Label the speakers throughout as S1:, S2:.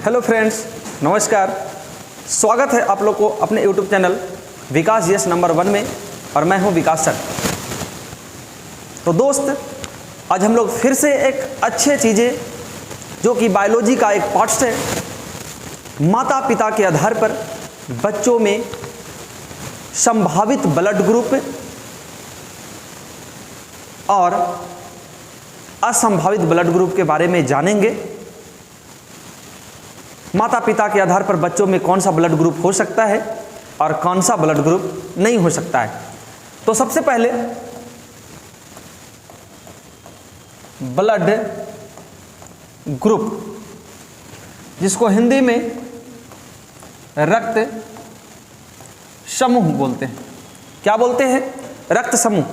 S1: Hello friends, नमस्कार। स्वागत है आप लोग को अपने यूट्यूब चैनल विकास यस नंबर 1 में, और मैं हूं विकास सर। तो दोस्त, आज हम लोग फिर से एक अच्छे चीज़ें जो कि बायोलॉजी का एक पार्ट्स है, माता पिता के आधार पर बच्चों में संभावित ब्लड ग्रुप और असंभावित ब्लड ग्रुप के बारे में जानेंगे। माता पिता के आधार पर बच्चों में कौन सा ब्लड ग्रुप हो सकता है और कौन सा ब्लड ग्रुप नहीं हो सकता है। तो सबसे पहले ब्लड ग्रुप, जिसको हिंदी में रक्त समूह बोलते हैं। क्या बोलते हैं? रक्त समूह।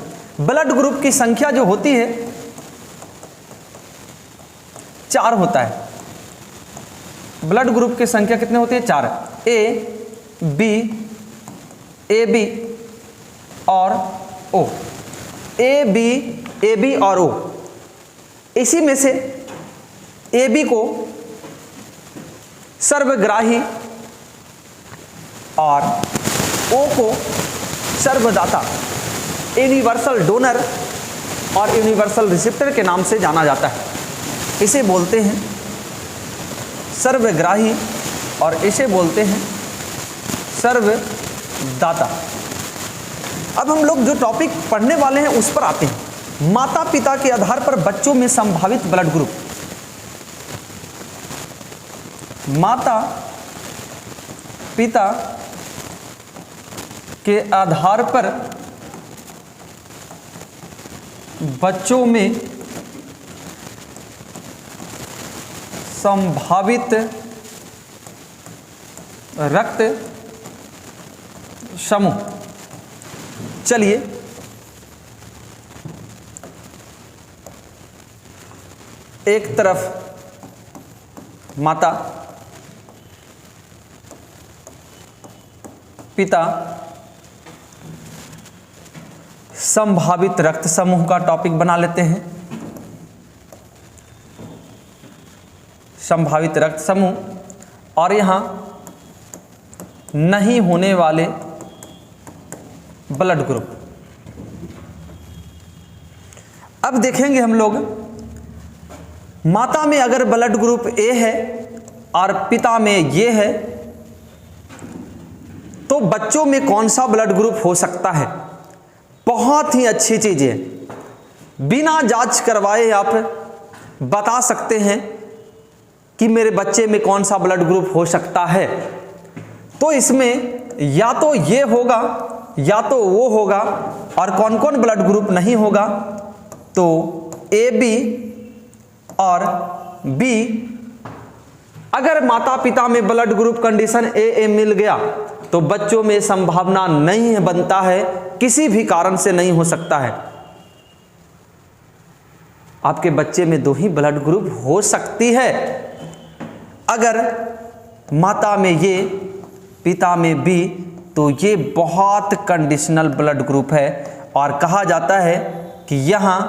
S1: ब्लड ग्रुप की संख्या जो होती है 4 होता है। ब्लड ग्रुप की संख्या कितने होती है? 4। ए बी और ओ। ए बी और ओ। इसी में से ए बी को सर्वग्राही और ओ को सर्वदाता, यूनिवर्सल डोनर और यूनिवर्सल रिसेप्टर के नाम से जाना जाता है। इसे बोलते हैं सर्वग्राही और इसे बोलते हैं सर्वदाता। अब हम लोग जो टॉपिक पढ़ने वाले हैं उस पर आते हैं। माता पिता के आधार पर बच्चों में संभावित ब्लड ग्रुप। माता पिता के आधार पर बच्चों में संभावित रक्त समूह। चलिए एक तरफ माता पिता संभावित रक्त समूह का टॉपिक बना लेते हैं। संभावित रक्त समूह और यहां नहीं होने वाले ब्लड ग्रुप। अब देखेंगे हम लोग, माता में अगर ब्लड ग्रुप ए है और पिता में ये है, तो बच्चों में कौन सा ब्लड ग्रुप हो सकता है। बहुत ही अच्छी चीज है, बिना जांच करवाए आप बता सकते हैं कि मेरे बच्चे में कौन सा ब्लड ग्रुप हो सकता है। तो इसमें या तो ये होगा या तो वो होगा, और कौन कौन ब्लड ग्रुप नहीं होगा, तो ए बी और बी। अगर माता पिता में ब्लड ग्रुप कंडीशन ए मिल गया तो बच्चों में संभावना नहीं बनता है, किसी भी कारण से नहीं हो सकता है। आपके बच्चे में 2 ही ब्लड ग्रुप हो सकती है। अगर माता में ये पिता में बी, तो ये बहुत कंडीशनल ब्लड ग्रुप है और कहा जाता है कि यहाँ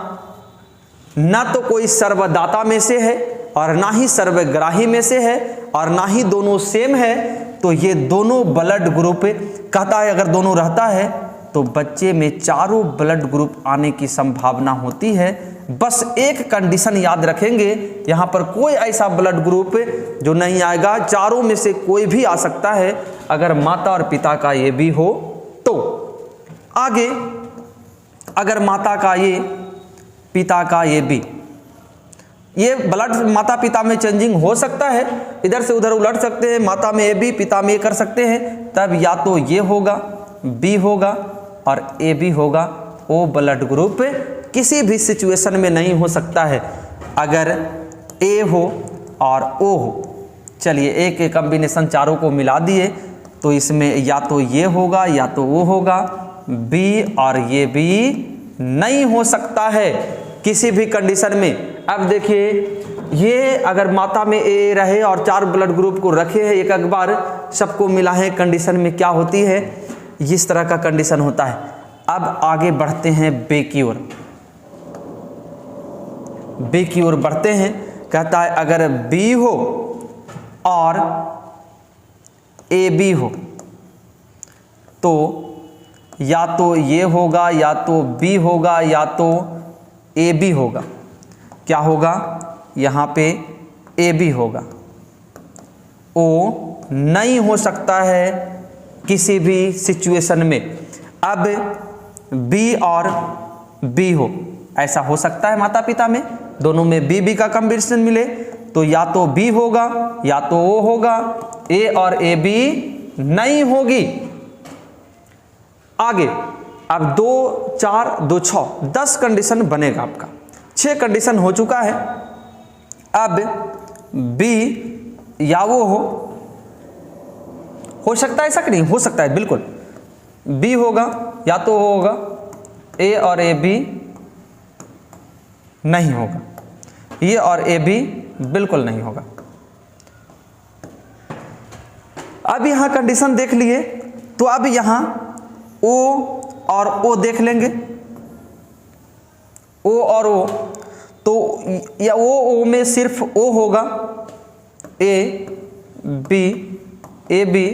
S1: ना तो कोई सर्वदाता में से है और ना ही सर्वग्राही में से है और ना ही दोनों सेम है। तो ये दोनों ब्लड ग्रुप कहता है, अगर दोनों रहता है तो बच्चे में चारों ब्लड ग्रुप आने की संभावना होती है। बस एक कंडीशन याद रखेंगे, यहाँ पर कोई ऐसा ब्लड ग्रुप जो नहीं आएगा, चारों में से कोई भी आ सकता है अगर माता और पिता का ये भी हो तो। आगे, अगर माता का ये पिता का ये भी, ये ब्लड माता पिता में चेंजिंग हो सकता है, इधर से उधर उलट सकते हैं। माता में ए बी, पिता में ए कर सकते हैं, तब या तो ये होगा, बी होगा और ए बी होगा। ओ ब्लड ग्रुप किसी भी सिचुएशन में नहीं हो सकता है अगर ए हो और ओ हो। चलिए एक एक कॉम्बिनेशन चारों को मिला दिए तो इसमें या तो ये होगा या तो वो होगा। बी और ये भी नहीं हो सकता है किसी भी कंडीशन में। अब देखिए, ये अगर माता में ए रहे और 4 ब्लड ग्रुप को रखे हैं, एक बार सबको मिला है, कंडीशन में क्या होती है, इस तरह का कंडीशन होता है। अब आगे बढ़ते हैं बे की ओर। बी की ओर बढ़ते हैं। कहता है अगर बी हो और AB हो तो या तो ये होगा, या तो B होगा, या तो AB होगा। क्या होगा? यहाँ पे AB होगा। O नहीं हो सकता है किसी भी सिचुएशन में। अब B और B हो, ऐसा हो सकता है माता पिता में, दोनों में B का कॉम्बिनेशन मिले तो या तो B होगा या तो O होगा, A और AB नहीं होगी। आगे अब 2 4 2 6 10 कंडीशन बनेगा आपका। 6 कंडीशन हो चुका है। अब B या वो हो सकता है, ऐसा कि नहीं हो सकता है, बिल्कुल B होगा या तो वो होगा, A और AB नहीं होगा, ये और AB बिल्कुल नहीं होगा। अब यहां कंडीशन देख लिए तो अब यहां O और O देख लेंगे। O और O तो या O में सिर्फ O होगा, A B A B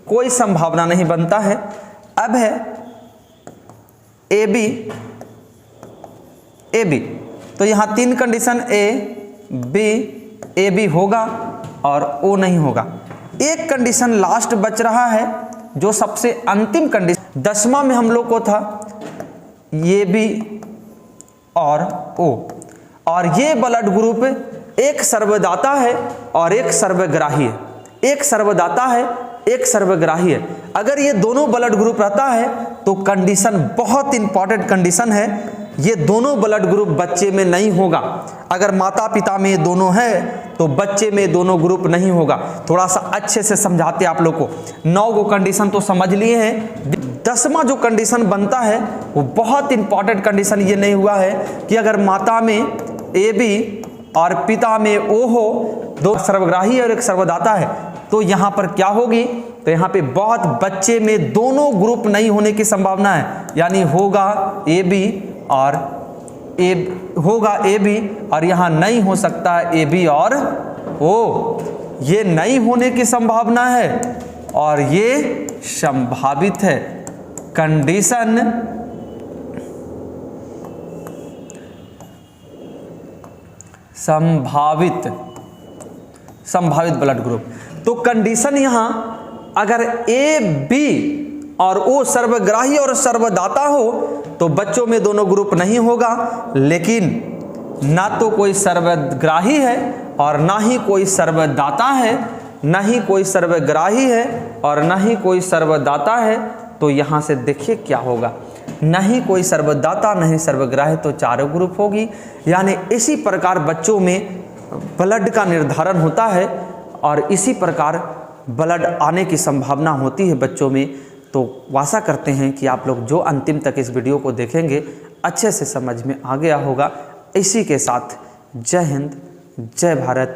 S1: कोई संभावना नहीं बनता है। अब है A B A B तो यहां 3 condition A B A B होगा और O नहीं होगा। एक कंडीशन लास्ट बच रहा है जो सबसे अंतिम कंडीशन 10वां में हम लोग को था, ये भी और O, और ये ब्लड ग्रुप एक सर्वदाता है और एक सर्वग्राही है। एक सर्वदाता है, एक सर्वग्राही है। अगर ये दोनों ब्लड ग्रुप रहता है तो कंडीशन बहुत इंपॉर्टेंट कंडीशन है, ये दोनों ब्लड ग्रुप बच्चे में नहीं होगा। अगर माता पिता में दोनों है तो बच्चे में दोनों ग्रुप नहीं होगा। थोड़ा सा अच्छे से समझाते आप लोग को। 9 गो कंडीशन तो समझ लिए हैं, 10वां जो कंडीशन बनता है वो बहुत इंपॉर्टेंट कंडीशन ये नहीं हुआ है कि अगर माता में AB और पिता में O हो, 2 सर्वग्राही और एक सर्वदाता है, तो यहाँ पर क्या होगी? तो यहाँ पे बहुत बच्चे में दोनों ग्रुप नहीं होने की संभावना है, यानी होगा AB और होगा AB और यहाँ नहीं हो सकता AB और O। ये नहीं होने की संभावना है और ये संभावित है। कंडीशन संभावित ब्लड ग्रुप। तो कंडीशन यहां अगर AB और O सर्वग्राही और सर्वदाता हो तो बच्चों में दोनों ग्रुप नहीं होगा, लेकिन ना तो कोई सर्वग्राही है और ना ही कोई सर्वदाता है, ना ही कोई सर्वग्राही है और ना ही कोई सर्वदाता है। तो यहां से देखिए क्या होगा, नहीं कोई सर्वदाता नहीं सर्वग्राही, तो चारों ग्रुप होगी। यानी इसी प्रकार बच्चों में ब्लड का निर्धारण होता है और इसी प्रकार ब्लड आने की संभावना होती है बच्चों में। तो आशा करते हैं कि आप लोग जो अंतिम तक इस वीडियो को देखेंगे अच्छे से समझ में आ गया होगा। इसी के साथ जय हिंद, जय भारत।